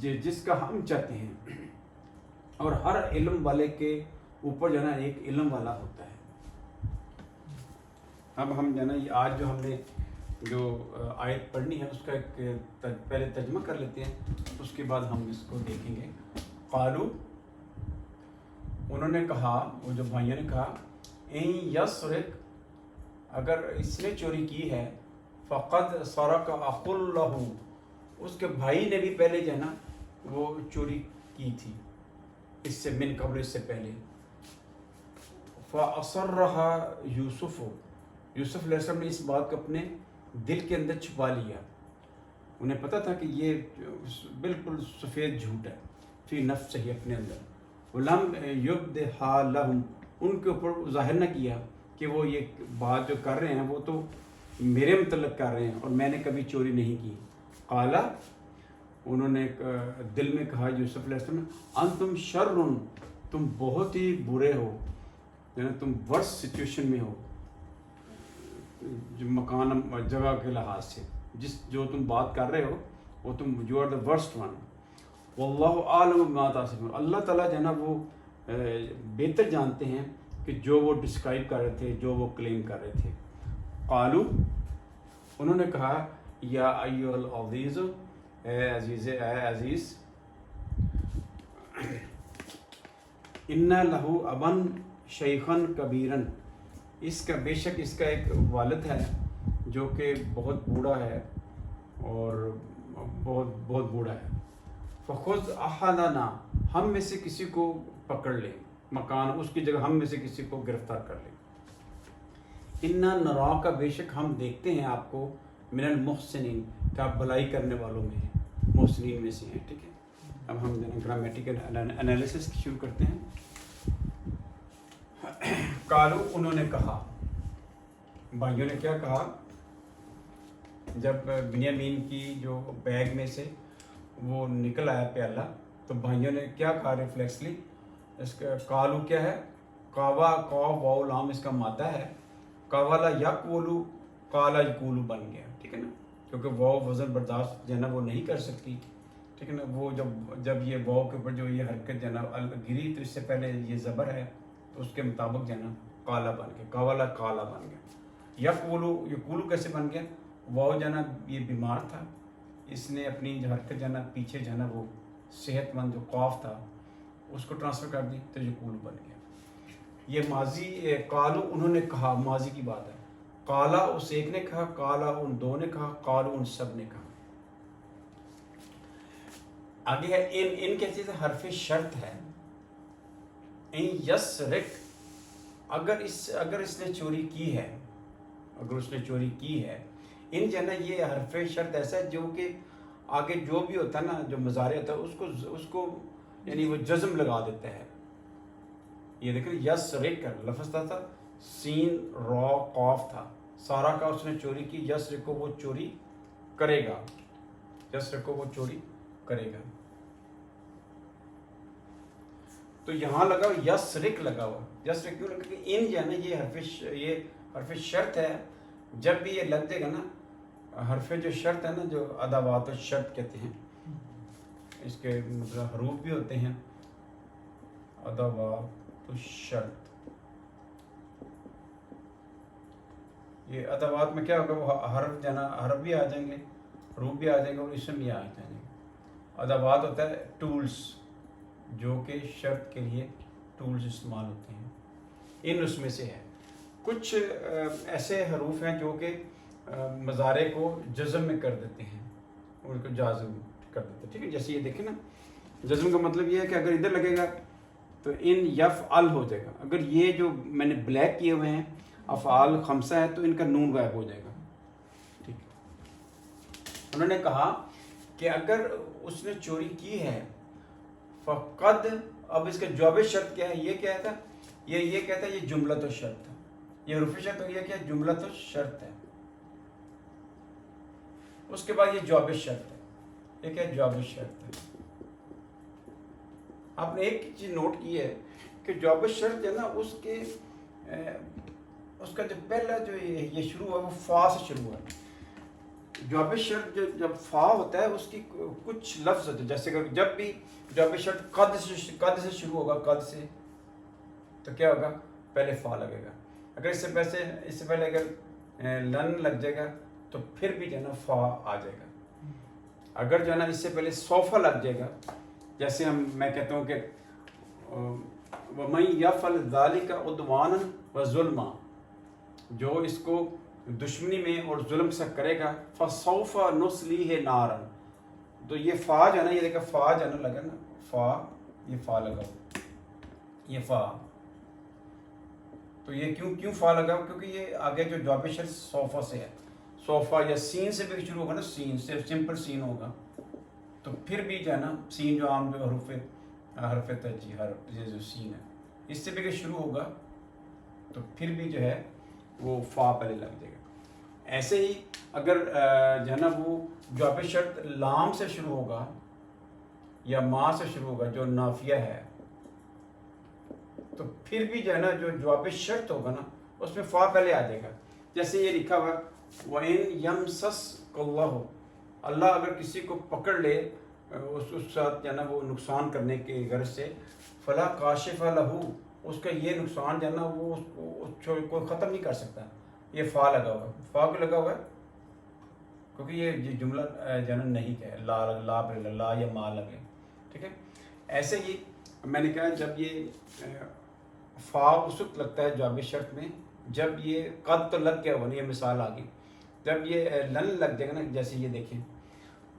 جس کا ہم چاہتے ہیں. اور ہر علم والے کے اوپر جو ہے نا ایک علم والا ہوتا ہے. اب ہم جو ہے نا آج جو ہم نے جو آیت پڑھنی ہے اس کا ایک پہلے ترجمہ کر لیتے ہیں, اس کے بعد ہم اس کو دیکھیں گے. قالو, انہوں نے کہا, وہ جو بھائیوں نے کہا, این یسرق, اگر اس نے چوری کی ہے, فقد سرق اخ لہ, اس کے بھائی نے بھی پہلے جو ہے نا وہ چوری کی تھی اس سے من قبل, اس سے پہلے. فَأَصَرَّهَا یوسف, یوسف علیہ السلام نے اس بات کو اپنے دل کے اندر چھپا لیا. انہیں پتہ تھا کہ یہ بالکل سفید جھوٹ ہے, فی نفس ہی, اپنے اندر. وَلَمْ يُبْدِهَا لَهُمْ, ان کے اوپر ظاہر نہ کیا کہ وہ یہ بات جو کر رہے ہیں وہ تو میرے متعلق کر رہے ہیں اور میں نے کبھی چوری نہیں کی. قالا, انہوں نے دل میں کہا یوسف علیہ السلام نے, انتم شر, تم بہت ہی برے ہو, یعنی تم ورس سچویشن میں ہو جو مکان جگہ کے لحاظ سے, جو تم بات کر رہے ہو وہ تم, you are the worst one. واللہ عالم بما تصفون, اللہ تعالیٰ جو ہے نا وہ بہتر جانتے ہیں کہ جو وہ ڈسکرائب کر رہے تھے, جو وہ کلیم کر رہے تھے. قالو, انہوں نے کہا, یا ایھا العزیز, اے عزیز, اے عزیز, ان لہ ابن شیخا کبیرا, اس کا بے شک اس کا ایک والد ہے جو کہ بہت بوڑھا ہے اور بہت بوڑھا ہے. فخذ احدنا, ہم میں سے کسی کو پکڑ لیں, مکان اس کی جگہ ہم میں سے کسی کو گرفتار کر لیں. انا نراک, بے شک ہم دیکھتے ہیں آپ کو, من المحسنین, کہ آپ بھلائی کرنے والوں میں ہیں, محسنین میں سے ہیں. ٹھیک ہے, اب ہم گرامیٹیکل انالیسس شروع کرتے ہیں. قالو, انہوں نے کہا, بھائیوں نے کیا کہا, جب بنیامین کی جو بیگ میں سے وہ نکل آیا پیالہ, تو بھائیوں نے کیا کہا ریفلیکسلی, اس کا قالو کیا ہے, قاوا, قاف واو لام اس کا مادہ ہے. قاوالا یقولو, قالا یقولو بن گیا. ٹھیک ہے نا, کیونکہ واو وزن برداشت جو ہے نا وہ نہیں کر سکتی. ٹھیک ہے نا, وہ جب یہ واو کے اوپر جو یہ حرکت جو ہے نا گری, تو اس سے پہلے یہ زبر ہے, تو اس کے مطابق جو ہے نا قالا بن گیا, قاوالا قالا بن گیا. یقولو, یقولو کیسے بن گیا, واو جو ہے نا یہ بیمار تھا, اس نے اپنی جو حرکت جو ہے نا پیچھے جو ہے نا وہ صحت مند جو قاف تھا اس کو ٹرانسفر کر دی, تو یقولو بن گیا. یہ ماضی, قالو انہوں نے کہا, ماضی کی بات ہے. قالا اس ایک نے کہا, قالا ان دو نے کہا, قالو ان سب نے کہا. آگے ہے ان کیسی سے حرف شرط ہے. ان یسرق, اگر اس نے چوری کی ہے, اگر اس نے چوری کی ہے. ان جو ہے نا یہ حرف شرط ایسا ہے جو کہ آگے جو بھی ہوتا ہے نا, جو مضارع ہوتا ہے اس کو یعنی وہ جزم لگا دیتا ہے. یہ دیکھیں, یسرق لفظ تھا, سین را قاف تھا, سارا کا اس نے چوری کی, یسرق کو وہ چوری کرے گا, یسرق کو وہ چوری کرے گا. تو یہاں لگا یسرق لگا ہوا, یسرق کیوں لگا, کہ ان جو ہے نا یہ حرف شرط ہے. جب بھی یہ لگ جائے گا نا, حرف جو شرط ہے نا, جو ادوات الشرط کہتے ہیں, اس کے مطلب حروف بھی ہوتے ہیں ادوات الشرط. یہ ادوات میں کیا ہوگا, وہ حرف جو ہے نا, حرف بھی آ جائیں گے, حروف بھی آ جائیں گے اور اسم بھی آ جائیں گے. ادوات ہوتا ہے ٹولز, جو کہ شرط کے لیے ٹولز استعمال ہوتے ہیں. ان اس میں سے ہے. کچھ ایسے حروف ہیں جو کہ مضارع کو جزم میں کر دیتے ہیں, ان کو جازم کر دیتے ہیں. ٹھیک ہے, جیسے یہ دیکھیں نا, جزم کا مطلب یہ ہے کہ اگر ادھر لگے گا تو ان یفعل ہو جائے گا. اگر یہ جو میں نے بلیک کیے ہوئے ہیں افعال خمسہ ہے, تو ان کا نون غائب ہو جائے گا. ٹھیک, انہوں نے کہا کہ اگر اس نے چوری کی ہے, فقد, اب اس کا جواب شرط کیا ہے, یہ کیا تھا, یہ کہتا ہے یہ جملہ تو شرط ہے, یہ حرف شرط ہو گیا, کیا جملہ تو شرط ہے. اس کے بعد یہ جواب شرط ہے, یہ کیا جواب شرط ہے. آپ نے ایک چیز نوٹ کی ہے کہ جواب شرط جو ہے نا, اس کا جو پہلا جو یہ شروع ہے وہ فا سے شروع ہے. جواب شرط جب فا ہوتا ہے اس کی کچھ لفظ ہوتے ہیں، جیسے کہ جب بھی جواب شرط قد سے شروع ہوگا، قد سے، تو کیا ہوگا؟ پہلے فا لگے گا. اگر اس سے پہلے اگر لن لگ جائے گا تو پھر بھی جو ہے نا فا آ جائے گا. اگر جو ہے نا اس سے پہلے سوفا لگ جائے گا، جیسے میں کہتا ہوں کہ وَمَن يَفْعَلْ ذَلِكَ عُدْوَانًا وَظُلْمًا، جو اس کو دشمنی میں اور ظلم سے کرے گا، فَسَوْفَ نُصْلِيهِ نَارًا. تو یہ فا جو ہے نا، یہ دیکھا فا جو ہے نا لگا نا، فا، یہ فا لگا، یہ فا. تو یہ کیوں فا لگا؟ کیونکہ یہ آگے جو جواب شرط صوفہ سے ہے. صوفہ یا سین سے بھی شروع ہوگا نا، سین صرف سمپل سین ہوگا، تو پھر بھی جو ہے نا سین جو عام جو حرف ترجیح یہ جو سین ہے، اس سے بھی شروع ہوگا تو پھر بھی جو ہے وہ فا پہلے لگ جائے گا. ایسے ہی اگر جو ہے نا وہ جواب شرط لام سے شروع ہوگا یا ما سے شروع ہوگا جو نافیہ ہے، تو پھر بھی جو ہے نا جو جواب شرط ہوگا نا اس میں فا پہلے آ جائے گا. جیسے یہ لکھا ہوا وَإِن يَمْسَسْكَ اللَّهُ، اللہ اگر کسی کو پکڑ لے اس ساتھ جو ہے نا وہ نقصان کرنے کے غرض سے، فَلَا كَاشِفَ لَهُ، اس کا یہ نقصان جو ہے نا وہ کوئی ختم نہیں کر سکتا. یہ فا لگا ہوا ہے. فا کیوں لگا ہوا ہے؟ کیونکہ یہ جملہ جو ہے نا نہیں ہے، لا یا ما لگے. ٹھیک ہے. ایسے ہی میں نے کہا جب یہ فا اس وقت لگتا ہے جواب شرط میں جب یہ قد تو لگ گیا ہوا نا، یہ مثال آ گئی. جب یہ لن لگ جائے گا نا، جیسے یہ دیکھیں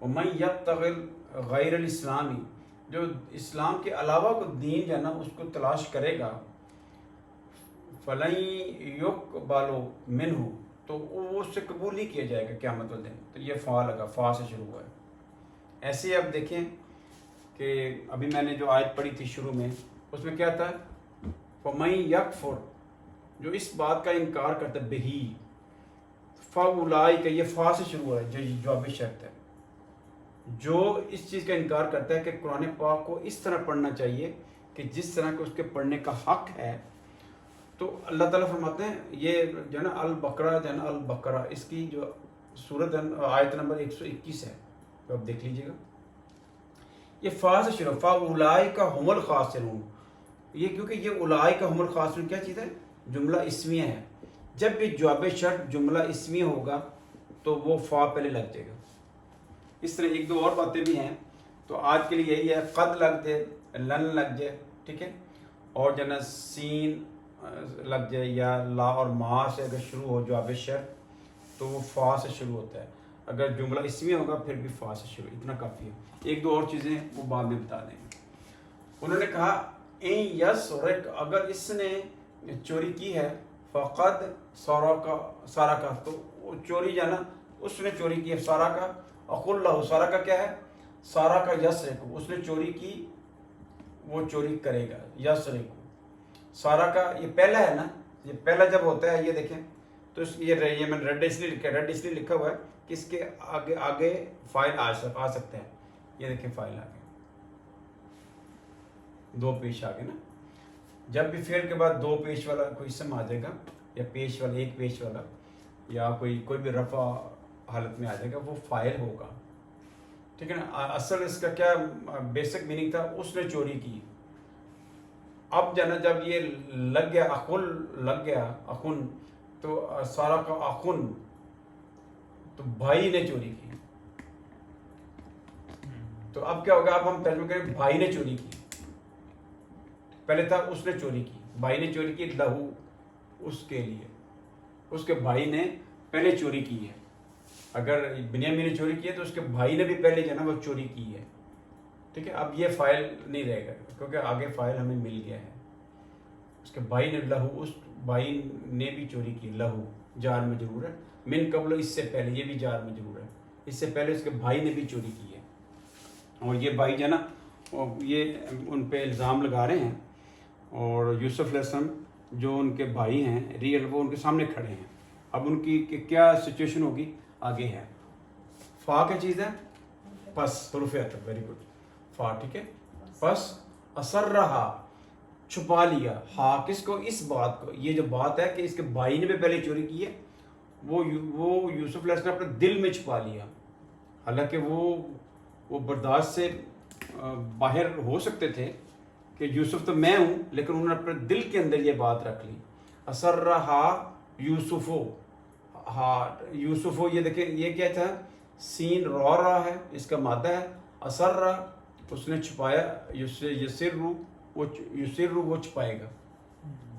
وَمَن يَبْتَغِ غَيْرَ الْإِسْلَامِ، جو اسلام کے علاوہ کو دین جو ہے نا اس کو تلاش کرے گا، فَلَن يُقْبَلَ مِنْهُ، تو وہ اس سے قبول نہیں کیا جائے گا قیامت والدن. تو یہ فا لگا، فا سے شروع ہوا ہے. ایسے ہی اب دیکھیں کہ ابھی میں نے جو آیت پڑھی تھی شروع میں، اس میں کیا تھا؟ فَمَن يَكْفُرْ، جو اس بات کا انکار کرتا ہے، بہی، فَأُولَٰئِکَ، یہ فا سے شروع ہوا ہے جو جواب شرط ہے. جو اس چیز کا انکار کرتا ہے کہ قرآن پاک کو اس طرح پڑھنا چاہیے کہ جس طرح کہ اس کے پڑھنے کا حق ہے، تو اللہ تعالیٰ فرماتے ہیں یہ جو ہے نا البقرہ جو ہے نا البقرہ، اس کی جو سورت آیت نمبر 121 ہے، تو آپ دیکھ لیجیے گا. یہ فا سے شروع، فَأُولَٰئِکَ هُمُ الْخَاسِرُونَ. یہ کیونکہ یہ اولئک هم الخاسرون کیا چیز ہے؟ جملہ اسمیہ ہے. جب بھی جواب شرط جملہ اسمیہ ہوگا تو وہ فا پہلے لگ جائے گا. اس طرح ایک دو اور باتیں بھی ہیں، تو آج کے لیے یہی ہے، قد لگ جائے، لن لگ جائے، ٹھیک ہے، اور جو ہے نا سین لگ جائے یا لا اور ما سے اگر شروع ہو جواب شرط تو وہ فا سے شروع ہوتا ہے. اگر جملہ اسمیہ ہوگا پھر بھی فا سے شروع، اتنا کافی ہے. ایک دو اور چیزیں وہ بعد میں بتا دیں گے. انہوں نے کہا این یسرق، اگر اس نے چوری کی ہے، فقد سارا کا، تو وہ چوری جو ہے نا اس نے چوری کی ہے، سارا کا، اقول له، سارا کا کیا ہے؟ سارا کا یسرق، اس نے چوری کی، وہ چوری کرے گا. یسرق سارا کا یہ پہلا ہے نا، یہ پہلا جب ہوتا ہے یہ دیکھیں تو یہ میں نے ریڈ اس لیے لکھا ہوا ہے کہ اس کے آگے فائل آ سکتے ہیں. یہ دیکھیں فائل آ گئے، دو پیش آ گئے نا. جب بھی فعل کے بعد دو پیش والا کوئی اسم آ جائے گا یا پیش والا، ایک پیش والا، یا کوئی بھی رفع حالت میں آ جائے گا، وہ فاعل ہوگا. ٹھیک ہے نا. اصل اس کا کیا بیسک میننگ تھا؟ اس نے چوری کی. اب جب یہ لگ گیا، اخن لگ گیا، اخن، تو سارا کا اخن، تو بھائی نے چوری کی. تو اب کیا ہوگا؟ اب ہم ترجمہ کریں، بھائی نے چوری کی. پہلے تھا اس نے چوری کی، بھائی نے چوری کی، لہو، اس کے لیے، اس کے بھائی نے پہلے چوری کی ہے. اگر بنیامین نے چوری کی ہے تو اس کے بھائی نے بھی پہلے جو ہے نا وہ چوری کی ہے. ٹھیک ہے. اب یہ فائل نہیں رہے گا کیونکہ آگے فائل ہمیں مل گیا ہے. اس کے بھائی نے، لہو، اس بھائی نے بھی چوری کی، لہو جار مجرور ہے، من قبل اس سے پہلے، یہ بھی جار مجرور ہے، اس سے پہلے اس کے بھائی نے بھی چوری کی ہے. اور یہ بھائی جو ہے نا یہ ان پہ الزام لگا رہے ہیں، اور یوسف علیہ السلام جو ان کے بھائی ہیں ریئل، وہ ان کے سامنے کھڑے ہیں. اب ان کی کیا سچویشن ہوگی آگے ہے. فا کیا چیز ہے؟ پس، حروف عطف، ویری گڈ. فا ٹھیک ہے. پس اثر رہا، چھپا لیا، ہا کس کو؟ اس بات کو. یہ جو بات ہے کہ اس کے بھائی نے بھی پہلے چوری کی ہے وہ یوسف علیہ السلام اپنے دل میں چھپا لیا. حالانکہ وہ برداشت سے باہر ہو سکتے تھے کہ یوسف تو میں ہوں، لیکن انہوں نے اپنے دل کے اندر یہ بات رکھ لی. اسرہا یوسفو، یوسفو، یہ دیکھیں یہ کیا تھا، سین رو رہا ہے، اس کا مادہ ہے. اسرہ اس نے چھپایا، یسرو وہ چھپائے گا،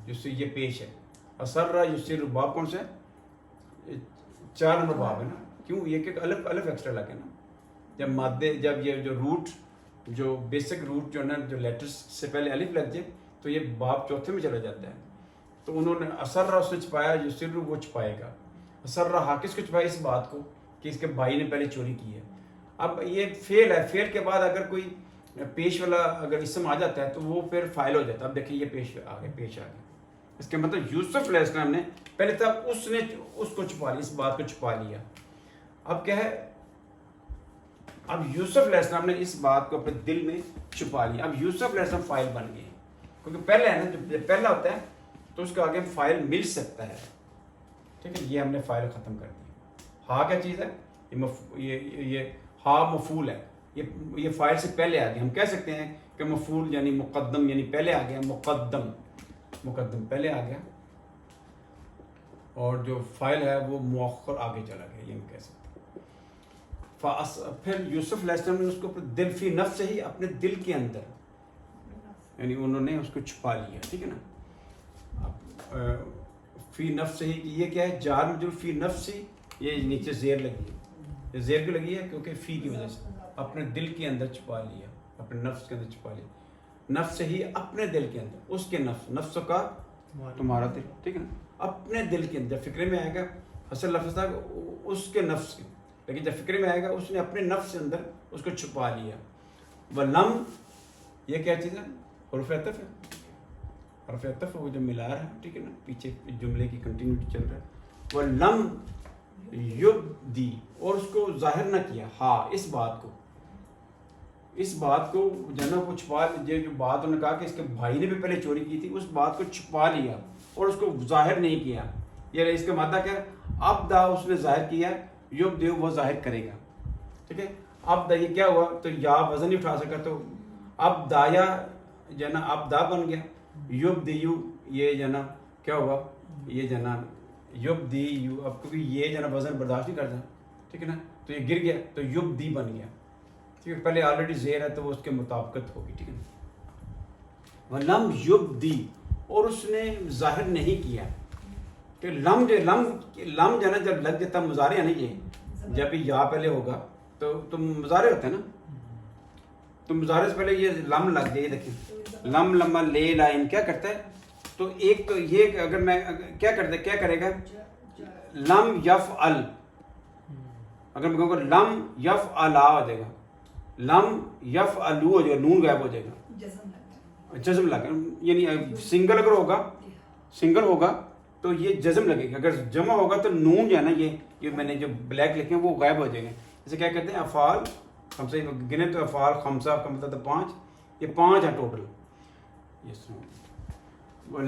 جس سے یہ پیش ہے. اسرہ یسرو، باب کون سا ہے؟ 4 نمبر باب ہے نا. کیوں؟ یہ کہ الف ایکسٹرا لگے نا. جب مادے، جب یہ جو روٹ، جو بیسک روٹ جو ہے نا، جو لیٹرز سے پہلے الف لگ جائے تو یہ باب چوتھے میں چلا جاتا ہے. تو انہوں نے اسرہ اس نے چھپایا، یسرو وہ چھپائے گا. اسرہ کس کو چھپایا؟ اس بات کو کہ اس کے بھائی نے پہلے چوری کی ہے. اب یہ فعل ہے، فعل کے بعد اگر کوئی پیش والا اگر اسم آ جاتا ہے تو وہ پھر فاعل ہو جاتا ہے. اب دیکھیں یہ پیش آ گیا. اس کے مطلب یوسف علیہ السلام نے پہلے تب اس نے اس کو چھپا لیا، اس بات کو چھپا لیا. اب کیا ہے، اب یوسف علیہ السلام نے اس بات کو اپنے دل میں چھپا لیا. اب یوسف علیہ السلام فاعل بن گئے، کیونکہ پہلے ہے نا، جب پہلا ہوتا ہے تو اس کا آگے فاعل مل سکتا ہے. ٹھیک ہے، یہ ہم نے فاعل ختم کر دیا. ہا کیا چیز ہے؟ یہ ہا مفعول ہے، یہ فاعل سے پہلے آ گیا. ہم کہہ سکتے ہیں کہ مفعول یعنی مقدم، یعنی پہلے آ گیا. مقدم پہلے آ گیا، اور جو فاعل ہے وہ مؤخر آگے چلا گیا، یہ ہم کہہ سکتے ہیں. پھر یوسف علیہ السلام نے اس کو اپنے دل، فی نفس سے ہی، اپنے دل کے اندر، یعنی انہوں نے اس کو چھپا لیا. ٹھیک ہے نا. فی نفس سے ہی، یہ کیا ہے؟ جار مجرور فی نفس سے، یہ نیچے زیر لگی ہے. یہ زیر کیوں لگی ہے؟ کیونکہ فی کی وجہ سے اپنے دل کے اندر چھپا لیا، اپنے نفس کے اندر چھپا لیا. نفس سے ہی، اپنے دل کے اندر، اس کے نفس کا تمہارا دل. ٹھیک ہے نا، اپنے دل کے اندر. فکرے میں آئے گا اصل لفظ تھا اس کے نفس کے، لیکن جب فکرے میں آئے گا اس نے اپنے نفس کے اندر اس کو چھپا لیا. وَلَمْ، یہ کیا چیز ہے؟ حرف عطف ہے. حرف عطف وہ جو ملا رہا ہے. ٹھیک ہے نا، پیچھے جملے کی کنٹینیوٹی چل رہا ہے. وَلَمْ یبدی، اور اس کو ظاہر نہ کیا. ہاں، اس بات کو جو ہے نا وہ چھپا، جو بات انہوں نے کہا کہ اس کے بھائی نے بھی پہلے چوری کی تھی، اس بات کو چھپا لیا اور اس کو ظاہر نہیں کیا. یہ اس کا مادہ کیا ہے؟ اب دا اس نے ظاہر کیا، یوب دیو وہ ظاہر کرے گا. ٹھیک ہے، اب دا یہ کیا ہوا؟ تو یا وزن نہیں اٹھا سکا، تو اب دایا جو ہے نا اب دا بن گیا. یوب دیو، یہ جو ہے نا کیا ہوا؟ یہ جو ہے نا یوب دی یو، اب کیونکہ یہ جو ہے نا وزن برداشت نہیں کرتا. ٹھیک ہے نا، تو یہ گر گیا تو یوب دی بن گیا. ٹھیک ہے، پہلے آلریڈی زیر ہے تو وہ اس کے مطابقت ہوگی. ٹھیک ہے نا. وَلَمْ یبدی، اور اس نے ظاہر نہیں کیا. کہ لم جو ہے نا جب لگ جاتا مضارع ہے نا، یہ جب یا پہلے ہوگا تو مضارع ہوتا ہے نا، تو مضارع سے پہلے یہ لم لگ جائے. یہ دیکھیں لم لما لے لائن کیا کرتا ہے؟ تو ایک تو یہ اگر میں کیا کرے گا؟ لم یفعل، اگر میں کہوں گا لم یفعلا ہو جائے گا، لم یفعلو ہو جائے گا، نون غائب ہو جائے گا، جزم لگے. یعنی سنگل اگر ہوگا تو یہ جزم لگے گا. اگر جمع ہوگا تو نون جو ہے نا، یہ میں نے جو بلیک لکھے ہیں وہ غائب ہو جائیں گے. جیسے کیا کہتے ہیں؟ افعال خمسہ، گنے تو افعال خمسہ کا مطلب 5، یہ 5 ہیں ٹوٹل.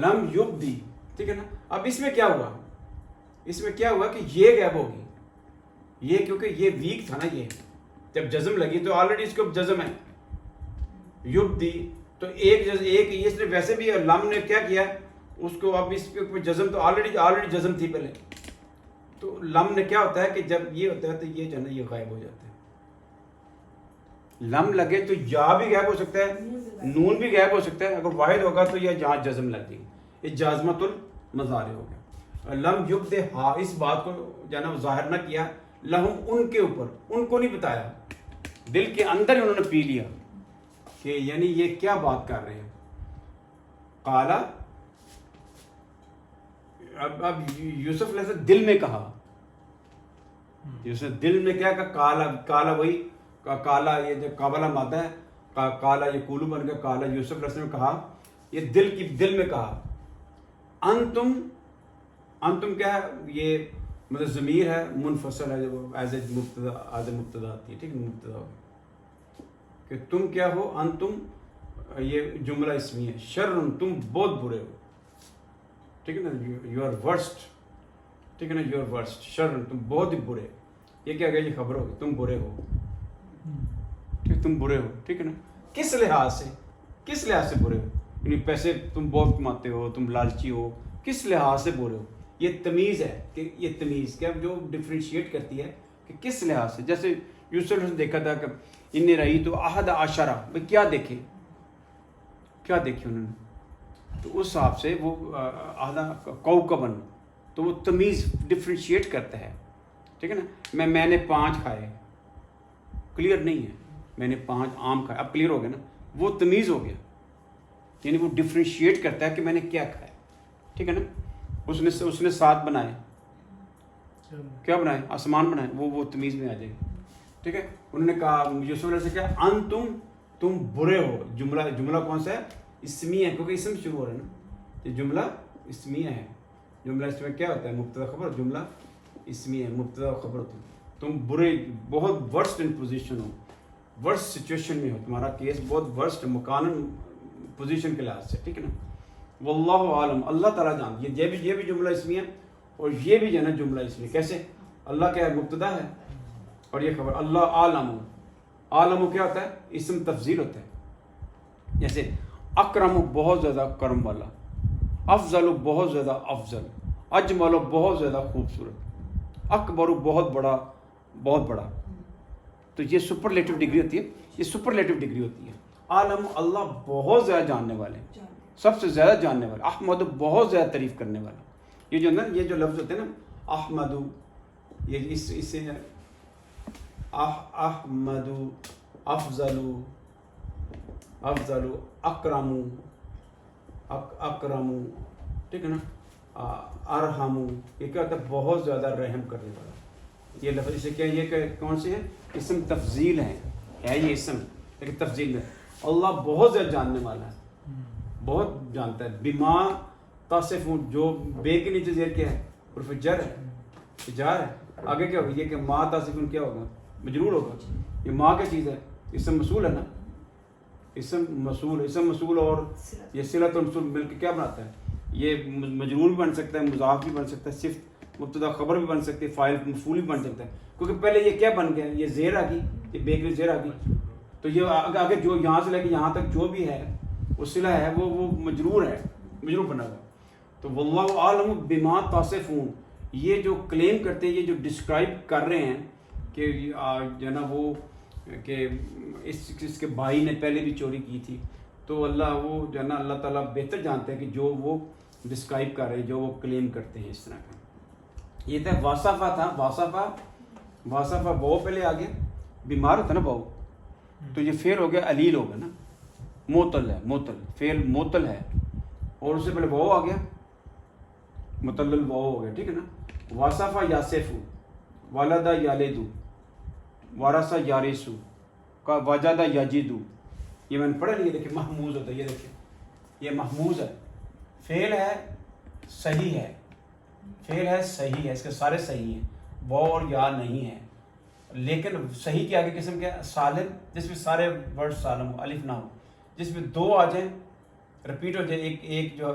لم یبدی. ٹھیک ہے نا. اب اس میں کیا ہوا کہ یہ غائب ہوگی. یہ کیونکہ یہ ویک تھا نا، یہ جب جزم لگی تو آلریڈی اس کو جزم ہے یبدی. تو ایک اس نے ویسے بھی لم نے کیا کیا اس کو، اب اس پہ جزم تو آلریڈی جزم تھی پہلے. تو لم نے کیا ہوتا ہے کہ جب یہ ہوتا ہے تو یہ جو ہے نا یہ غائب ہو جاتا ہے. لم لگے تو یا بھی غائب ہو سکتا ہے، نون بھی غائب ہو سکتا ہے. اگر واحد ہوگا تو یہ جہاں جزم لگ گئی، یہ جازمت المضارع ہو گیا. لم یبد، ہاں اس بات کو جو ہے نا ظاہر نہ کیا، لہم ان کے اوپر، ان کو نہیں بتایا، دل کے اندر ہی انہوں نے پی لیا کہ یعنی یہ کیا بات کر رہے ہیں. قالا، اب یوسف علیہ السلام دل میں کہا، یوسف دل میں کیا کہا؟ کالا وہی کالا، یہ جو قابلہ مادہ ہے، کالا یہ کولو بن گیا. کالا یوسف علیہ السلام نے کہا، یہ دل میں کہا. انتم کیا ہے؟ یہ مطلب ضمیر ہے منفصل ہے، جب ایز اے مبتدا آتی ہے. ٹھیک ہے، مبتدا ہو کہ تم کیا ہو. انتم یہ جملہ اسمی ہے. شر، تم بہت برے ہو. ٹھیک ہے نا، یو آر ورسٹ. ٹھیک ہے نا. یور ورسٹ شر, تم بہت ہی برے. یہ کیا گیا, یہ خبر ہوگی تم برے ہو, ٹھیک, تم برے ہو, ٹھیک ہے نا. کس لحاظ سے برے ہو, یعنی پیسے تم بہت کماتے ہو, تم لالچی ہو, کس لحاظ سے برے ہو. یہ تمیز ہے کہ یہ تمیز کیا جو ڈفرینشیٹ کرتی ہے کہ کس لحاظ سے. جیسے یوسف نے دیکھا تھا کہ ان رہی تو احد عشرہ, بھائی کیا دیکھے انہوں نے, تو اس حساب سے وہ احد کوکبن, تو وہ تمیز ڈفرینشیٹ کرتا ہے, ٹھیک ہے نا. میں نے 5 کھائے, کلیئر نہیں ہے, میں نے 5 آم کھائے, اب کلیئر ہو گیا نا, وہ تمیز ہو گیا, یعنی وہ ڈفرینشیٹ کرتا ہے کہ میں نے کیا کھایا, ٹھیک ہے نا. اس نے 7 بنائے, کیا بنائے, آسمان بنائے, وہ تمیز میں آ جائے گی, ٹھیک ہے. انہوں نے کہا یوسف نے کیا, تم برے ہو. جملہ کون سا ہے, اسمیہ ہے, کیونکہ اسم شروع ہو رہا ہے نا, یہ جملہ اسمیہ ہے. جملہ اس میں کیا ہوتا ہے, مبتدا خبر. جملہ اسمیہ ہے, مبتدا خبر ہوتی ہے. تم برے, بہت worst in position who, worst situation میں ہو, تمہارا کیس بہت ورسٹ مکانن پوزیشن کے لحاظ سے, ٹھیک ہے نا. واللہ عالم, اللہ تعالیٰ جان. یہ بھی جملہ اسمیہ ہے, اور یہ بھی جو ہے نا جملہ اسمیہ. کیسے, اللہ کیا ہے, مبتدا ہے, اور یہ خبر. اللہ عالم, عالم کیا ہوتا ہے, اسم تفضیل ہوتا ہے. جیسے اکرم, بہت زیادہ کرم والا, افضل, بہت زیادہ افضل, اجمل, بہت زیادہ خوبصورت, اکبر, بہت بڑا. تو یہ سپرلیٹو ڈگری ہوتی ہے, یہ سپرلیٹو ڈگری ہوتی ہے. عالم, اللہ بہت زیادہ جاننے والے, سب سے زیادہ جاننے والے. احمد, بہت زیادہ تعریف کرنے والا. یہ جو نا, یہ جو لفظ ہوتے ہیں نا, احمد, یہ اس سے احمد, افضل, اکرم, ٹھیک ہے نا, ارحم, یہ کیا ہوتا ہے, بہت زیادہ رحم کرنے والا. یہ لفظ اسے کیا, یہ کون سے ہے, اسم تفضیل ہے یہ اسم, لیکن تفضیل ہے. اللہ بہت زیادہ جاننے والا ہے, بہت جانتا ہے. بما تصفون, جو بے کے نیچے زیر کیا ہے, حرف جر ہے, جار ہے. آگے کیا ہوگا, یہ کہ ما تصفون کیا ہوگا, مجرور ہوگا. یہ ما کیا چیز ہے, اسم موصول ہے نا, اسم موصول اور یہ صلۃ الموصول مل کے کیا بناتا ہے, یہ مجرور بھی بن سکتا ہے, مضاف بھی بن سکتا ہے, صرف مبتدا خبر بھی بن سکتی ہے, فاعل مفعول بھی بن سکتا ہے. کیونکہ پہلے یہ کیا بن گیا, یہ زیر آ گئی, یہ بے کے زیر آ گئی, تو یہ آگے جو یہاں سے لے کے یہاں تک جو بھی ہے وہ صلہ ہے, وہ مجرور ہے, مجرور بنا ہوا. تو واللہ عالم بما تصفون, یہ جو کلیم کرتے ہیں, یہ جو ڈسکرائب کر رہے ہیں کہ جو ہے نا وہ کہ اس کے بھائی نے پہلے بھی چوری کی تھی, تو اللہ وہ جو ہے نا, اللہ تعالیٰ بہتر جانتے ہیں کہ جو وہ ڈسکرائب کر رہے ہیں, جو وہ کلیم کرتے ہیں اس طرح کا. یہ تھا واصفہ تھا, واصفہ بہو پہلے آ گیا, بیمار ہوتا نا بہو, تو یہ فعل ہو گیا علیل ہوگا نا, معطل ہے, فعل معطل ہے, اور اس سے پہلے بہو آ گیا, متلل بہو ہو گیا, ٹھیک ہے نا. واصفہ یاسفو, والدہ یالدو, وارثہ یارثو, کا وجدہ یجدو. یہ میں نے پڑھا نہیں, یہ دیکھیں محموز ہوتا ہے, یہ دیکھیں یہ محموز ہے, فعل ہے صحیح ہے, اس کے سارے صحیح ہیں, وہ اور یا نہیں ہے, لیکن صحیح کے آگے قسم کیا, سالم, جس میں سارے ورڈ سالم ہو, الف نہ ہو, جس میں 2 آ جائیں, رپیٹ ہو جائے, ایک جو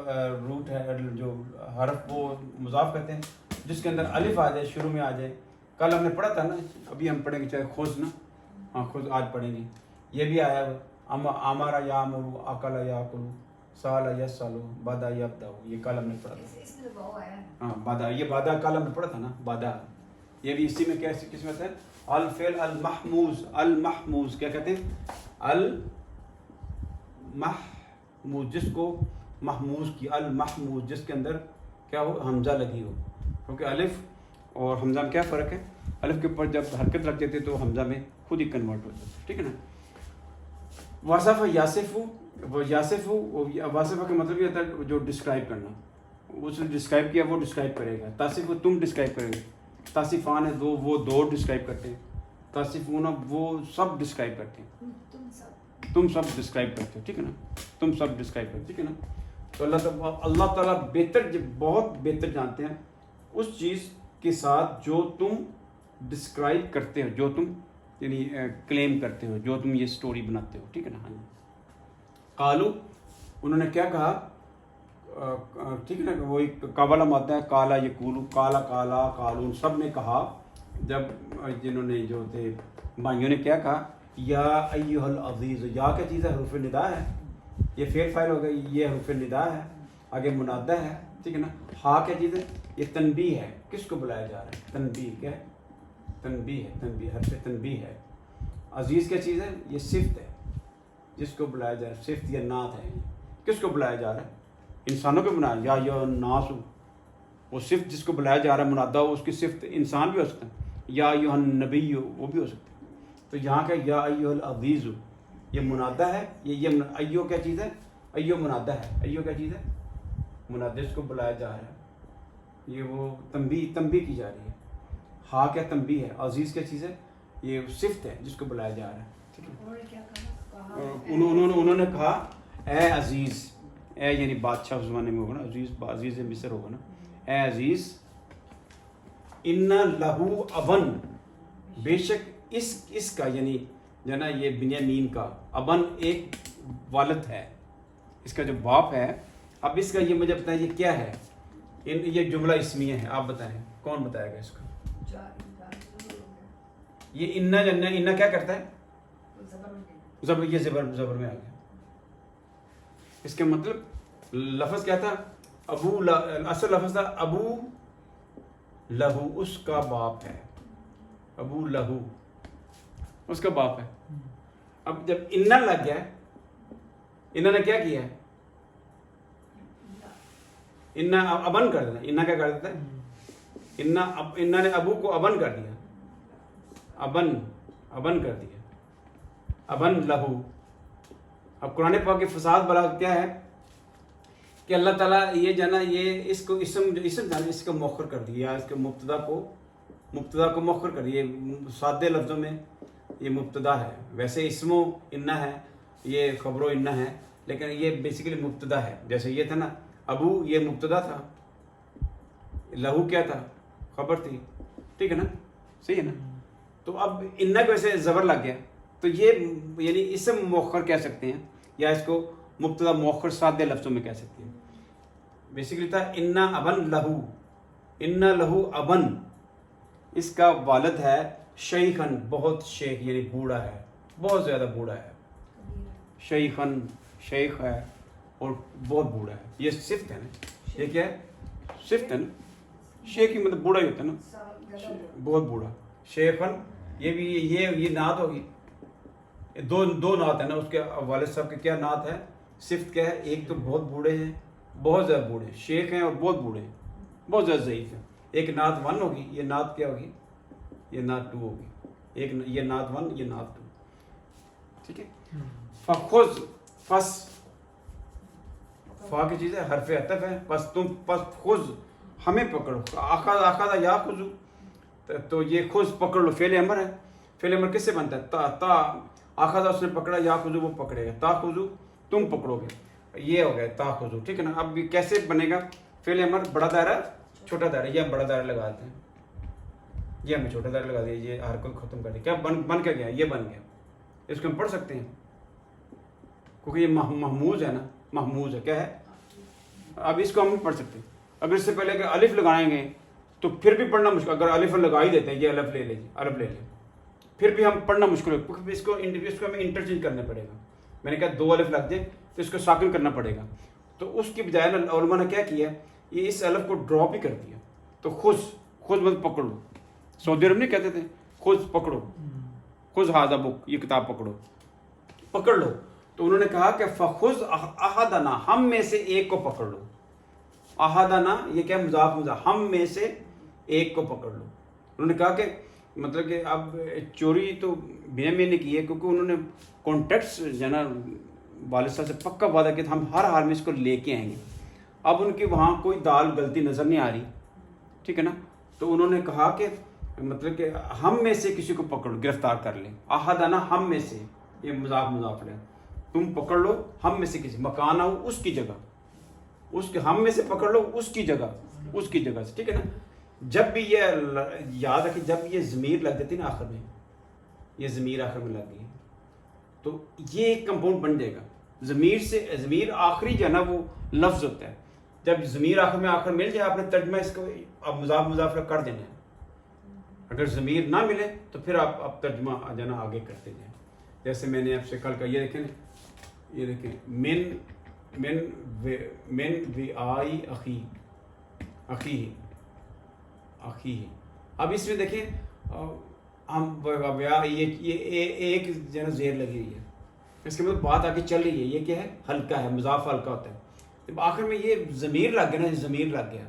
روٹ ہے, جو حرف وہ مضاف کہتے ہیں, جس کے اندر الف آ جائے, شروع میں آ جائے. کل ہم نے پڑھا تھا نا, ابھی ہم پڑھیں گے چاہے خذ نا, ہاں خذ آج پڑھیں گے. یہ بھی آیا ہے, امارا یا امرو, اکل یا کلو, سال یسالو, بادا یبدا, یہ کل ہم نے پڑھا تھا. ہاں بادا, یہ بادا کل ہم نے پڑھا تھا نا, بادا. یہ بھی اسی میں کیا کس میں ہوتا ہے, الفعل المحموز, کیا کہتے ہیں, المحموز, جس کو محموز کی, المحموز, جس کے اندر کیا ہو, حمزہ لگی ہو. کیونکہ الف اور حمزہ میں کیا فرق ہے, الف کے اوپر جب حرکت رکھ دیتے تو حمزہ میں خود ہی کنورٹ ہو جاتا ہے, ٹھیک ہے نا. واصفہ یاسفو, واصفہ کا مطلب یہ ہوتا ہے جو ڈسکرائب کرنا, اس نے ڈسکرائب کیا وہ ڈسکرائب کرے گا. تصف, تم ڈسکرائب کرے گا. تصفان ہے دو, وہ 2 ڈسکرائب کرتے ہیں. تصفون, وہ سب ڈسکرائب کرتے ہیں, تم سب ڈسکرائب کرتے ہو, ٹھیک ہے نا, تم سب ڈسکرائب کرتے, ٹھیک ہے نا. تو اللہ تعالیٰ بہتر, بہت بہتر جانتے ہیں اس چیز کے ساتھ جو تم ڈسکرائب کرتے ہو, جو تم یعنی کلیم کرتے ہو, جو تم یہ سٹوری بناتے ہو, ٹھیک ہے نا. ہاں جی. قالو, انہوں نے کیا کہا, ٹھیک ہے نا، وہی قابلہ ماتے ہیں، کالا یقول، کالا کالا قالون، سب نے کہا جب جنہوں نے جو تھے بھائیوں نے کیا کہا، یا ایھا العزیز، یا کیا چیز ہے؟ حروف ندا ہے، یہ فعل فاعل ہو گئی، یہ حروف ندا ہے، آگے منادہ ہے، ٹھیک ہے نا. ہاں کیا چیز ہے؟ یہ تنبیہ ہے، کس کو بلایا جا رہا ہے؟ تنبیہ. کیا ہے؟ تنبیہ ہے، تنبیہ، حرف تنبیہ ہے. عزیز کیا چیز ہے؟ یہ صفت ہے جس کو بلایا جا رہا ہے، صفت یا نعت ہے. کس کو بلایا جا رہا ہے؟ انسانوں کو بنایا، یا ایھا الناس، وہ صفت جس کو بلایا جا رہا ہے منادہ ہو، اس کی صفت انسان بھی ہو سکتا ہے، یا ایھا النبی وہ بھی ہو سکتا ہے. تو یہاں کا یا ایھا العزیز یہ منادہ ہے، یہ ایھو کیا چیز ہے؟ ایھو منادہ ہے. ایھو کیا چیز ہے؟ منادہ، جس کو بلایا جا رہا ہے، یہ وہ تنبیہ کی جا رہی ہے. ہاں کیا تنبیہ ہے. عزیز کیا چیز ہے؟ یہ صفت ہے جس کو بلایا جا رہا ہے. ٹھیک ہے، انہوں نے کہا اے عزیز، اے یعنی بادشاہ اس زمانے میں ہوگا نا، عزیز مصر ہوگا نا، اے عزیز، ان لہو ابن، بے شک اس کا یعنی جو ہے نا یہ بنیامین کا ابن ایک والد ہے، اس کا جو باپ ہے. اب اس کا یہ مجھے بتائیں یہ کیا ہے؟ یہ جملہ اسمیہ ہے، آپ بتائیں کون بتائے گا اس کو؟ یہ انا کیا کرتا ہے؟ زبر، یہ زبر میں آ گیا. اس کے مطلب لفظ کیا تھا؟ ابو، اصل لفظ تھا ابو لہو، اس کا باپ ہے. ابو لہو اس کا باپ ہے. اب جب انا لگ گیا، انہوں نے کیا کیا ہے؟ انا ابن کر دیتا. انا کیا کر دیتا ہے؟ انا نے ابو کو ابن کر دیا، ابن کر دیا، ابن لہو. اب قرآن پاک کی فصاحت بلاغت کیا ہے کہ اللہ تعالیٰ یہ جو ہے نا یہ اس کو اسم جانا، اس کو مؤخر کر دیا، اس کے مبتدا کو مؤخر کر دیا. سادے لفظوں میں یہ مبتدا ہے، ویسے اسم و انا ہے، یہ خبر و انا ہے، لیکن یہ بیسیکلی مبتدا ہے. جیسے یہ تھا نا ابو، یہ مبتدا تھا، لہو کیا تھا؟ خبر تھی. ٹھیک ہے نا، صحیح ہے نا. تو اب انا کو ویسے زبر لگ گیا، تو یہ یعنی اسم مؤخر کہہ سکتے ہیں، یا اس کو مبتدا مؤخر سادے لفظوں میں کہہ سکتے ہیں. بیسیکلی تھا انا ابن لہو، انا لہو ابن، اس کا والد ہے شیخن، بہت شیخ یعنی بوڑھا ہے، بہت زیادہ بوڑھا ہے. شیخن، شیخ ہے اور بہت بوڑھا ہے. یہ صفت ہے نا، یہ کیا ہے؟ صفت ہے نا. شیخ کی مطلب بوڑھا ہی ہوتا ہے نا، بہت بوڑھا. شیخن، یہ بھی یہ نعت ہوگی. دو نعت ہے نا، اس کے والد صاحب کے کیا نعت ہے؟ صفت کیا ہے؟ ایک تو بہت بوڑھے ہیں، بہت زیادہ بوڑھے، شیخ ہیں اور بہت بوڑھے ہیں، بہت زیادہ ضعیف ہیں. ایک نعت 1 ہوگی، یہ نعت کیا ہوگی؟ یہ نعت 2 ہوگی. ایک یہ نعت 1، یہ نعت 2. ٹھیک ہے. فخذ، فس، فا کی چیز ہے، حرف عطف ہے. پس خذ، ہمیں پکڑو. اخذ یا خذو، تو یہ خذ پکڑ لو فعل امر ہے. فعل امر کس سے بنتا ہے؟ تا اخذ اس نے پکڑا، یا خذو وہ پکڑے گا، تا خذو تم پکڑو گے، یہ ہو گیا تا خذو. ٹھیک ہے نا. اب کیسے بنے گا فعل امر؟ بڑا دائرہ چھوٹا دائرہ، یہ ہم بڑا دائرہ لگا دیتے ہیں، یہ ہمیں چھوٹا دائرہ لگا دیا، یہ حرکت ختم کر دیا. کیا بن کے گیا؟ یہ بن گیا. اس کو ہم پڑھ سکتے ہیں کیونکہ یہ محموز ہے نا، محموز ہے. کیا ہے؟ اب اس کو ہم نہیں پڑھ سکتے. اگر اس سے پہلے کہ الف لگائیں گے تو پھر بھی پڑھنا مشکل. اگر الف لگا ہی دیتے ہیں، یہ الف لے لیں، الف لے لیں، پھر بھی ہم پڑھنا مشکل ہے کیونکہ اس کو ہمیں انٹرچینج کرنا پڑے گا. میں نے کہا 2 الف لگ جائیں تو اس کو ساکن کرنا پڑے گا. تو اس کی بجائے علماء نے کیا کیا؟ یہ اس الف کو ڈراپ ہی کر دیا. تو خذ مطلب پکڑ لو. سعودی عرب نہیں کہتے تھے خذ پکڑو، خذ ھذا بک، یہ کتاب پکڑ لو. تو انہوں نے کہا کہ فخذ احدنا، ہم میں سے ایک کو پکڑ لو. احدنا یہ کیا؟ مضاف، ہم میں سے ایک کو پکڑ لو. انہوں نے کہا کہ مطلب کہ اب چوری تو بنیامین نے کی ہے کیونکہ انہوں نے کانٹیکٹس جو ہے نا والد صاحب سے پکا وعدہ کیا تھا ہم ہر حال میں اس کو لے کے آئیں گے. اب ان کی وہاں کوئی دال غلطی نظر نہیں آ رہی. ٹھیک ہے نا. تو انہوں نے کہا کہ مطلب کہ ہم میں سے کسی کو پکڑ لو، گرفتار کر لیں. احدنا ہم میں سے، یہ مضاف ہے، تم پکڑ لو ہم میں سے کسی، مکان ہو اس کی جگہ، اس کے ہم میں سے پکڑ لو اس کی جگہ سے. ٹھیک ہے نا. جب بھی یہ یاد رکھیں، جب یہ ضمیر لگ جاتی نا آخر میں، یہ ضمیر آخر میں لگ گئی تو یہ ایک کمپاؤنڈ بن جائے گا. ضمیر آخری جو ہے نا وہ لفظ ہوتا ہے. جب ضمیر آخر مل جائے آپ نے ترجمہ اس کو اب مضاف مضاف کر دینا ہے. اگر ضمیر نہ ملے تو پھر آپ ترجمہ جو ہے نا آگے کرتے جائیں. جیسے میں نے آپ سے کل کہا، یہ دیکھیں من وعاء اخی. اب اس میں دیکھیں ہم یہ ایک جو ہے نا زیر لگی ہوئی ہے، اس کے مطلب بات آگے چل رہی ہے. یہ کیا ہے؟ ہلکا ہے، مضاف ہلکا ہوتا ہے. جب آخر میں یہ ضمیر لگ گیا نا، ضمیر لگ گیا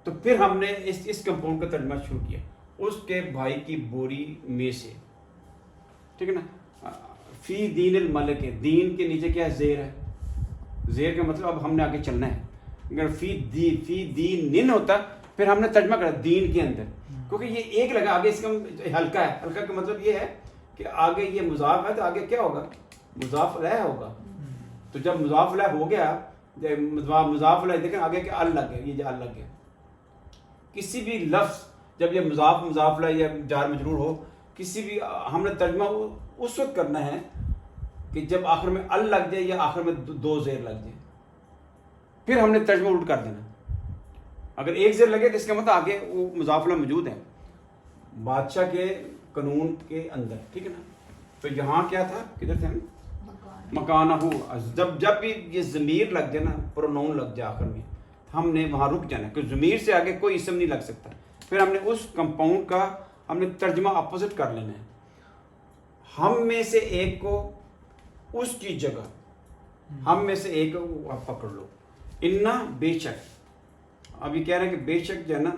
تو پھر ہم نے اس کمپاؤنڈ کا ترجمہ شروع کیا، اس کے بھائی کی بوری میں سے. ٹھیک ہے نا. فی دین الملک، دین کے نیچے کیا ہے؟ زیر ہے. زیر کا مطلب اب ہم نے آگے چلنا ہے. اگر فی دین ہوتا پھر ہم نے ترجمہ کرا دین کے اندر، کیونکہ یہ ایک لگا آگے، اس کا ہلکا ہے. ہلکا کا مطلب یہ ہے کہ آگے یہ مضاف ہے تو آگے کیا ہوگا؟ مضاف الیہ ہوگا. تو جب مضاف الیہ ہو گیا، مضاف الیہ دیکھیں آگے کہ ال لگ گیا، یہ ال لگ گیا. کسی بھی لفظ جب یہ مضاف الیہ یا جار مجرور ہو، کسی بھی ہم نے ترجمہ اس وقت کرنا ہے کہ جب آخر میں ال لگ جائے یا آخر میں دو زیر لگ جائے، پھر ہم نے ترجمہ الٹ کر دینا. اگر ایک زیر لگے تو اس کا مطلب آگے وہ مضاف الیہ موجود ہے بادشاہ کے قانون کے اندر. ٹھیک ہے نا. تو یہاں کیا تھا؟ کدھر تھے ہم؟ مکانہ. جب بھی یہ ضمیر لگ جائے نا، پروناؤن لگ جائے آخر میں، ہم نے وہاں رک جانا ہے، کہ ضمیر سے آگے کوئی اسم نہیں لگ سکتا. پھر ہم نے اس کمپاؤنڈ کا ہم نے ترجمہ اپوزٹ کر لینا ہے. ہم میں سے ایک کو اس کی جگہ، ہم میں سے ایک کو آپ پکڑ لو. انا بے شک، ابھی کہہ رہے ہیں کہ بے شک جو ہے نا،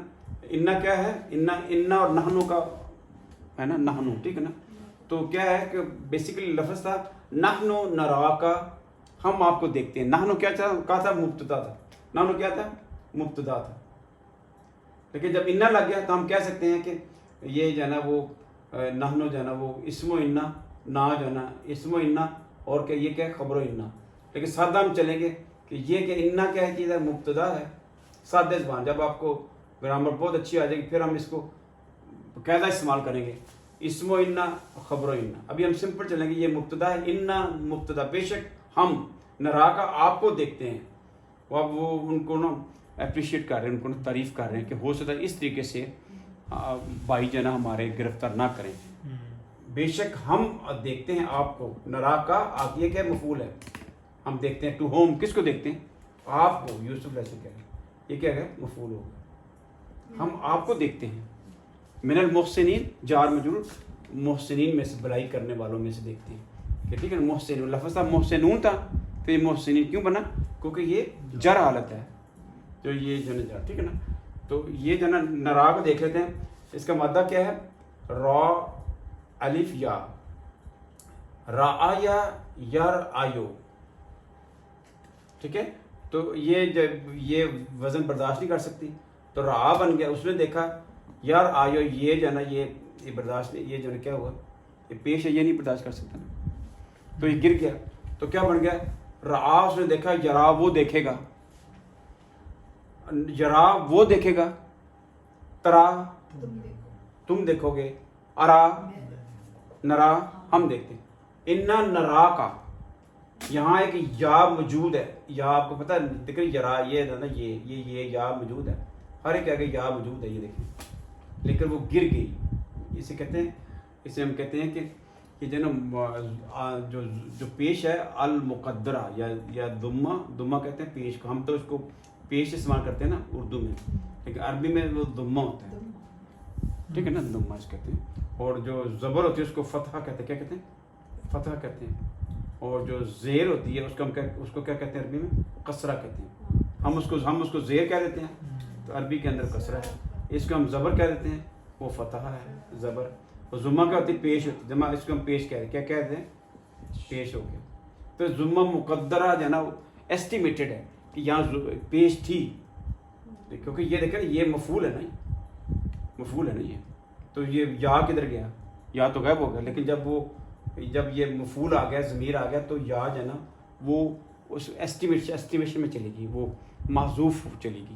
انا کیا ہے؟ انا اور نحنو کا ہے نا، نحنو. ٹھیک ہے نا. تو کیا ہے کہ بیسیکلی لفظ تھا نحنو نراکا، ہم آپ کو دیکھتے ہیں. نحنو کیا کہا تھا؟ مبتدا تھا. نحنو کیا تھا؟ مبتدا تھا. لیکن جب انا لگ گیا تو ہم کہہ سکتے ہیں کہ یہ جو ہے نا وہ نحنو جو ہے نا وہ اسم و انا، نا جو ہے نا اسم و انا، اور کہ یہ کیا ہے؟ خبر و انا. لیکن سادہ ہم چلیں گے کہ یہ کہ انا کیا ہے؟ چیز ہے، مبتدا ہے. سادہ زبان جب آپ کو گرامر بہت اچھی آ جائے گی پھر ہم اس کو قاعدہ استعمال کریں گے، اسم و انا، خبر و انا. ابھی ہم سمپل چلیں گے، یہ مبتدا ہے، انا مبتدا، بے شک ہم، نرا کا آپ کو دیکھتے ہیں. اب وہ ان کو نا اپریشیٹ کر رہے ہیں، ان کو نا تعریف کر رہے ہیں کہ ہو سکتا ہے اس طریقے سے بھائی جنا ہمارے گرفتار نہ کریں. بے شک ہم دیکھتے ہیں آپ کو. نرا کا آپ، یہ کیا مفعول ہے، ہم دیکھتے ہیں. ٹو ہوم، کس کو دیکھتے ہیں؟ آپ کو. یوسف علیہ السلام کہہ رہے ہیں، یہ کیا ہے؟ مفعول ہوگا. ہم آپ کو دیکھتے ہیں. من المحسنین، جار مجرور، محسنین میں سے، بھلائی کرنے والوں میں سے دیکھتے ہیں. کہ ٹھیک ہے نا. محسنون لفظ تھا، محسنون تھا، تو یہ محسنین کیوں بنا؟ کیونکہ یہ جر حالت ہے. تو یہ جو ہے نا، ٹھیک ہے نا. تو یہ جو ہے نا نرا کو دیکھ لیتے ہیں. اس کا مادہ کیا ہے؟ را الف یا، رآیا یر آیو. ٹھیک ہے. تو یہ جب یہ وزن برداشت نہیں کر سکتی تو را بن گیا. اس نے دیکھا یار آیو، یہ جو ہے نا یہ برداشت نہیں، یہ جو ہے کیا ہوا؟ یہ پیش ہے، یہ نہیں برداشت کر سکتا نا، تو یہ گر گیا. تو کیا بن گیا؟ را، اس نے دیکھا، یرا وہ دیکھے گا، یرا وہ دیکھے گا، ترا تم دیکھو گے، ارا نرا ہم دیکھتے ہیں. انا نرا کا، یہاں ایک یا موجود ہے. یا آپ کو پتہ ہے دیکھیں، یرا یہ ہے نا، یہ یا موجود ہے، ہر ایک آگے یا موجود ہے، یہ دیکھیں. لیکن وہ گر گئی. اسے کہتے ہیں، اسے ہم کہتے ہیں کہ جو نا جو پیش ہے المقدرہ یا دمہ کہتے ہیں پیش کو. ہم تو اس کو پیش استعمال کرتے ہیں نا اردو میں، لیکن عربی میں وہ دمہ ہوتا ہے. ٹھیک ہے نا، دمہ اس کہتے ہیں. اور جو زبر ہوتی ہے اس کو فتحہ کہتے ہیں. کیا کہتے ہیں؟ فتحہ کہتے ہیں. اور جو زیر ہوتی ہے اس کو کیا کہتے ہیں عربی میں؟ کسرہ کہتے ہیں. ہم اس کو زیر کہہ دیتے ہیں، تو عربی کے اندر کسرہ ہے. اس کو ہم زبر کہہ دیتے ہیں، وہ فتحہ ہے زبر. اور ضمہ کیا ہوتی ہے؟ پیش ہوتی ہے. جمع اس کو ہم پیش کہہ رہے ہیں. کیا کہتے ہیں؟ پیش ہو گیا. تو ضمہ مقدرہ جو ہے نا ایسٹیمیٹڈ ہے کہ یہاں پیش تھی، کیونکہ یہ دیکھیں یہ مفعول ہے نا، مفعول ہے نا یہ. تو یہ یا کدھر گیا؟ یا تو غائب ہو گیا. لیکن جب یہ مفعول آ گیا، ضمیر آ گیا، تو یا جو ہے نا وہ اس ایسٹیمیشن میں چلے گی، وہ محذوف چلے گی.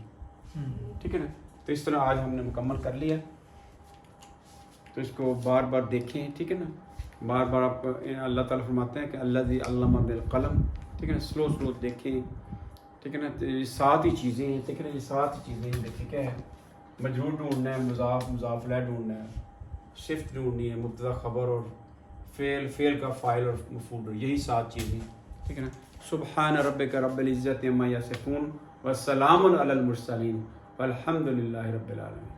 ٹھیک ہے نا. تو اس طرح آج ہم نے مکمل کر لیا. تو اس کو بار بار دیکھیں. ٹھیک ہے نا. بار بار آپ اللہ تعالیٰ فرماتے ہیں کہ الذی علم بالقلم. ٹھیک ہے نا. سلو دیکھیں. ٹھیک ہے نا. تو یہ 7 ہی چیزیں ہیں. ٹھیک ہے نا, یہ 7 ہی چیزیں ہیں. دیکھیں کیا ہے, مجرور ڈھونڈنا ہے, مضاف الیہ ڈھونڈنا ہے, صفت ڈھونڈنی ہے, مبتدا خبر اور فعل کا فاعل اور مفعول, یہی 7 چیزیں. ٹھیک ہے نا. سبحان ربک رب العزت عما یصفون والسلام علی المرسلین والحمد للہ رب العالمین.